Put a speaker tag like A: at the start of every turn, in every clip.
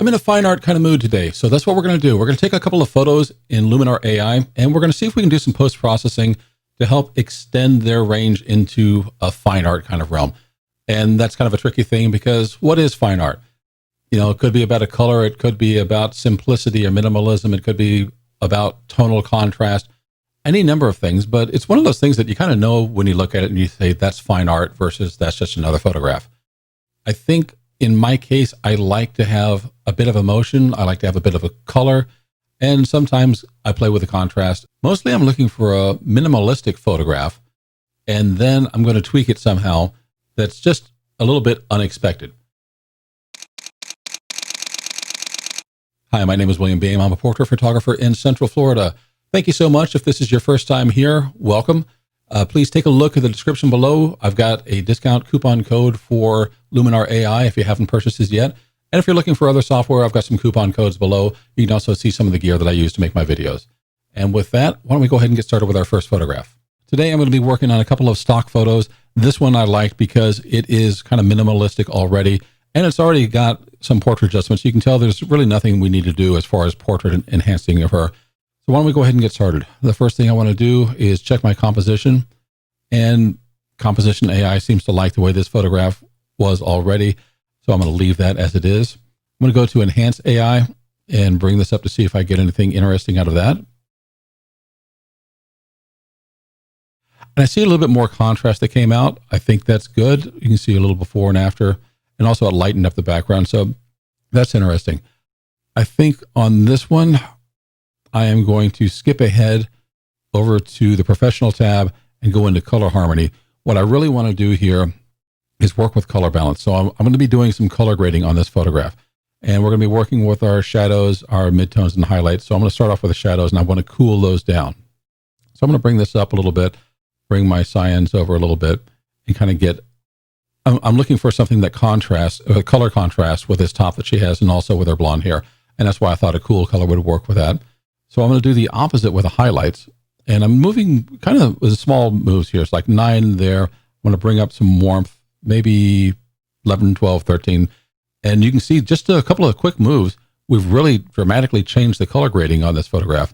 A: I'm in a fine art kind of mood today, so that's what we're going to do. We're going to take a couple of photos in Luminar AI, and we're going to see if we can do some post-processing to help extend their range into a fine art kind of realm. And that's kind of a tricky thing because what is fine art? You know, it could be about a color, it could be about simplicity or minimalism, it could be about tonal contrast, any number of things, but it's one of those things that you kind of know when you look at it and you say that's fine art versus that's just another photograph. I think in my case, I like to have a bit of emotion. I like to have a bit of a color. And sometimes I play with the contrast. Mostly I'm looking for a minimalistic photograph. And then I'm going to tweak it somehow that's just a little bit unexpected. Hi, my name is William Beem. I'm a portrait photographer in Central Florida. Thank you so much. If this is your first time here, welcome. Please take a look at the description below. I've got a discount coupon code for Luminar AI if you haven't purchased this yet. And if you're looking for other software, I've got some coupon codes below. You can also see some of the gear that I use to make my videos. And with that, why don't we go ahead and get started with our first photograph. Today, I'm going to be working on a couple of stock photos. This one I like because it is kind of minimalistic already, and it's already got some portrait adjustments. You can tell there's really nothing we need to do as far as portrait enhancing of her. So why don't we go ahead and get started? The first thing I want to do is check my composition, and Composition AI seems to like the way this photograph was already. So I'm going to leave that as it is. I'm going to go to Enhance AI and bring this up to see if I get anything interesting out of that. And I see a little bit more contrast that came out. I think that's good. You can see a little before and after, and also it lightened up the background. So that's interesting. I think on this one, I am going to skip ahead over to the Professional tab and go into Color Harmony. What I really want to do here is work with color balance. So I'm going to be doing some color grading on this photograph. And we're going to be working with our shadows, our midtones, and highlights. So I'm going to start off with the shadows, and I want to cool those down. So I'm going to bring this up a little bit, bring my cyans over a little bit, and kind of get... I'm looking for something that contrasts, color contrast with this top that she has, and also with her blonde hair. And that's why I thought a cool color would work with that. So I'm going to do the opposite with the highlights. And I'm moving kind of with small moves here. It's like 9 there. I want to bring up some warmth, maybe 11, 12, 13. And you can see just a couple of quick moves. We've really dramatically changed the color grading on this photograph.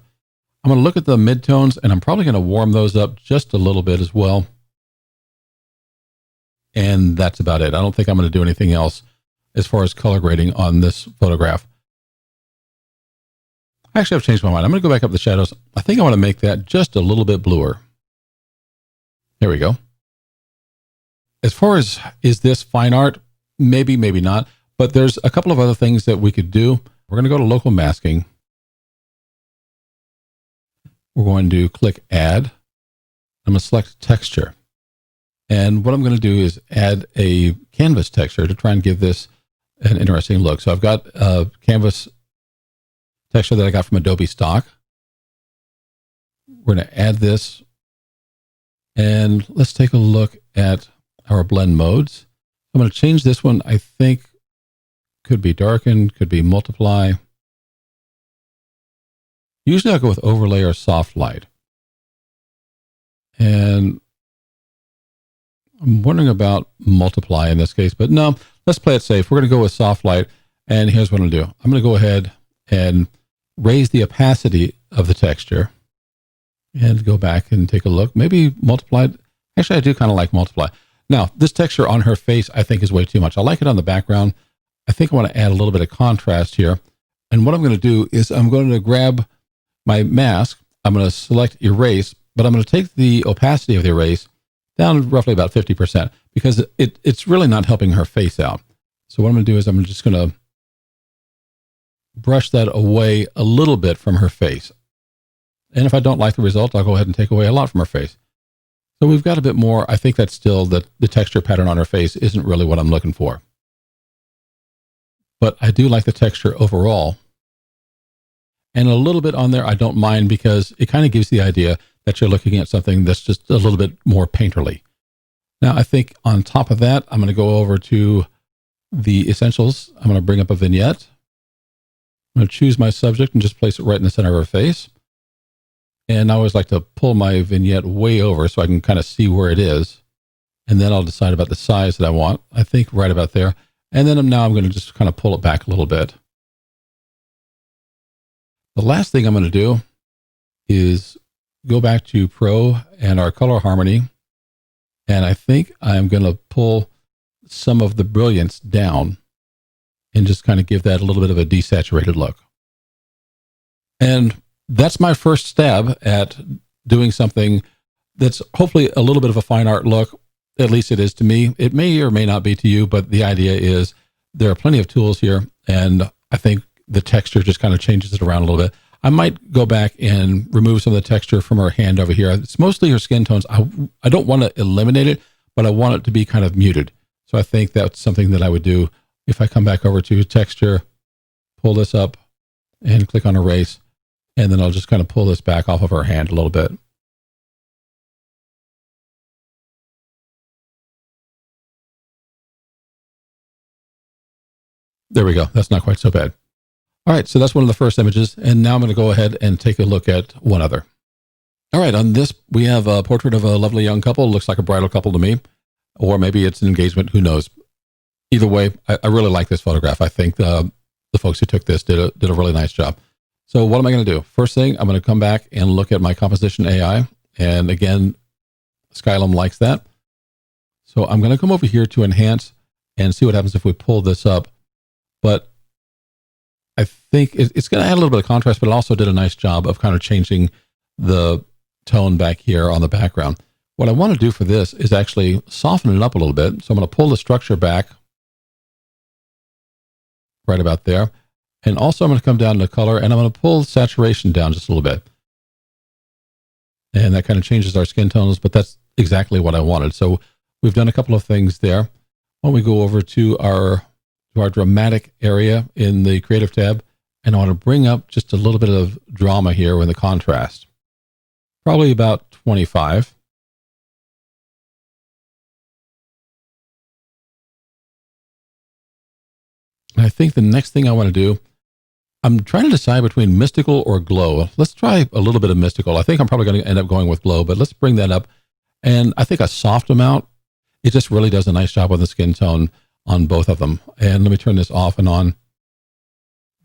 A: I'm going to look at the midtones, and I'm probably going to warm those up just a little bit as well. And that's about it. I don't think I'm going to do anything else as far as color grading on this photograph. Actually, I've changed my mind. I'm going to go back up the shadows. I think I want to make that just a little bit bluer. There we go. As far as, is this fine art? Maybe, maybe not. But there's a couple of other things that we could do. We're going to go to local masking. We're going to click add. I'm going to select texture. And what I'm going to do is add a canvas texture to try and give this an interesting look. So I've got a canvas texture that I got from Adobe stock. We're going to add this, and let's take a look at our blend modes. I'm going to change this one. I think could be darken, could be multiply. Usually I'll go with overlay or soft light. And I'm wondering about multiply in this case, but no, let's play it safe. We're going to go with soft light, and here's what I'm going to do. I'm going to go ahead and raise the opacity of the texture and go back and take a look. Maybe multiply. Actually, I do kind of like multiply. Now, this texture on her face, I think, is way too much. I like it on the background. I think I want to add a little bit of contrast here. And what I'm going to do is I'm going to grab my mask. I'm going to select erase, but I'm going to take the opacity of the erase down roughly about 50% because it's really not helping her face out. So what I'm going to do is I'm just going to brush that away a little bit from her face. And if I don't like the result, I'll go ahead and take away a lot from her face. So we've got a bit more. I think that's still the texture pattern on her face isn't really what I'm looking for. But I do like the texture overall. And a little bit on there I don't mind because it kind of gives the idea that you're looking at something that's just a little bit more painterly. Now I think on top of that, I'm going to go over to the essentials. I'm going to bring up a vignette. I'm going to choose my subject and just place it right in the center of her face. And I always like to pull my vignette way over so I can kind of see where it is. And then I'll decide about the size that I want. I think right about there. And then now I'm going to just kind of pull it back a little bit. The last thing I'm going to do is go back to Pro and our color harmony. And I think I'm going to pull some of the brilliance down and just kind of give that a little bit of a desaturated look. And that's my first stab at doing something that's hopefully a little bit of a fine art look. At least it is to me. It may or may not be to you, but the idea is there are plenty of tools here. And I think the texture just kind of changes it around a little bit. I might go back and remove some of the texture from her hand over here. It's mostly her skin tones. I don't want to eliminate it, but I want it to be kind of muted. So I think that's something that I would do if I come back over to texture, pull this up and click on erase. And then I'll just kind of pull this back off of her hand a little bit. There we go. That's not quite so bad. All right, so that's one of the first images. And now I'm going to go ahead and take a look at one other. All right, on this, we have a portrait of a lovely young couple. Looks like a bridal couple to me. Or maybe it's an engagement. Who knows? Either way, I really like this photograph. I think the folks who took this did a really nice job. So what am I going to do? First thing, I'm going to come back and look at my composition AI. And again, Skylum likes that. So I'm going to come over here to enhance and see what happens if we pull this up. But I think it's going to add a little bit of contrast, but it also did a nice job of kind of changing the tone back here on the background. What I want to do for this is actually soften it up a little bit. So I'm going to pull the structure back right about there. And also I'm going to come down to color and I'm going to pull saturation down just a little bit. And that kind of changes our skin tones, but that's exactly what I wanted. So we've done a couple of things there. Why don't we go over to our dramatic area in the creative tab, and I want to bring up just a little bit of drama here in the contrast. Probably about 25. And I think the next thing I want to do, I'm trying to decide between mystical or glow. Let's try a little bit of mystical. I think I'm probably going to end up going with glow, but let's bring that up. And I think a soft amount, it just really does a nice job on the skin tone on both of them. And let me turn this off and on.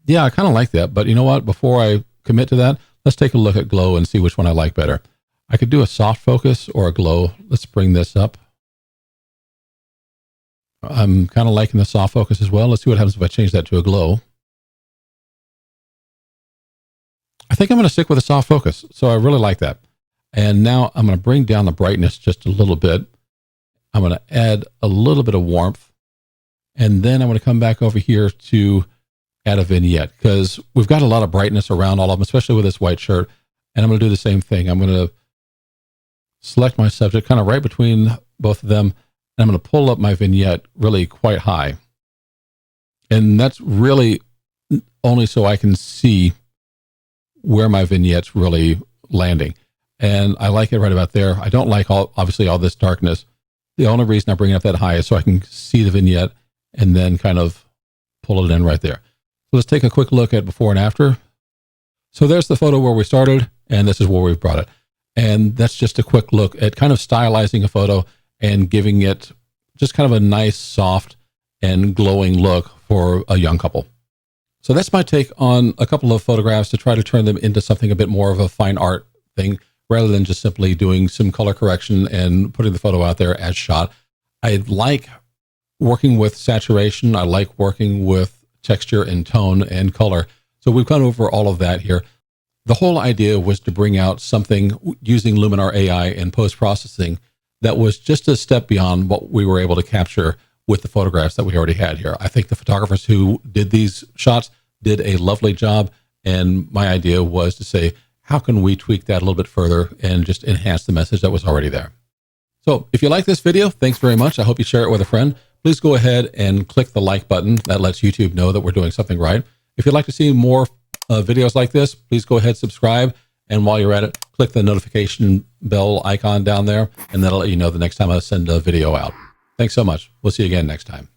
A: Yeah, I kind of like that, but you know what? Before I commit to that, let's take a look at glow and see which one I like better. I could do a soft focus or a glow. Let's bring this up. I'm kind of liking the soft focus as well. Let's see what happens if I change that to a glow. I think I'm going to stick with a soft focus. So I really like that. And now I'm going to bring down the brightness just a little bit. I'm going to add a little bit of warmth. And then I'm going to come back over here to add a vignette because we've got a lot of brightness around all of them, especially with this white shirt. And I'm going to do the same thing. I'm going to select my subject kind of right between both of them. And I'm going to pull up my vignette really quite high. And that's really only so I can see where my vignette's really landing. And I like it right about there. I don't like obviously all this darkness. The only reason I bring it up that high is so I can see the vignette and then kind of pull it in right there. So let's take a quick look at before and after. So there's the photo where we started, and this is where we've brought it. And that's just a quick look at kind of stylizing a photo and giving it just kind of a nice, soft, and glowing look for a young couple. So that's my take on a couple of photographs to try to turn them into something a bit more of a fine art thing, rather than just simply doing some color correction and putting the photo out there as shot. I like working with saturation. I like working with texture and tone and color. So we've gone over all of that here. The whole idea was to bring out something using Luminar AI and post-processing that was just a step beyond what we were able to capture with the photographs that we already had here. I think the photographers who did these shots did a lovely job. And my idea was to say, how can we tweak that a little bit further and just enhance the message that was already there? So if you like this video, thanks very much. I hope you share it with a friend. Please go ahead and click the like button. That lets YouTube know that we're doing something right. If you'd like to see more videos like this, please go ahead, subscribe. And while you're at it, click the notification bell icon down there, and that'll let you know the next time I send a video out. Thanks so much. We'll see you again next time.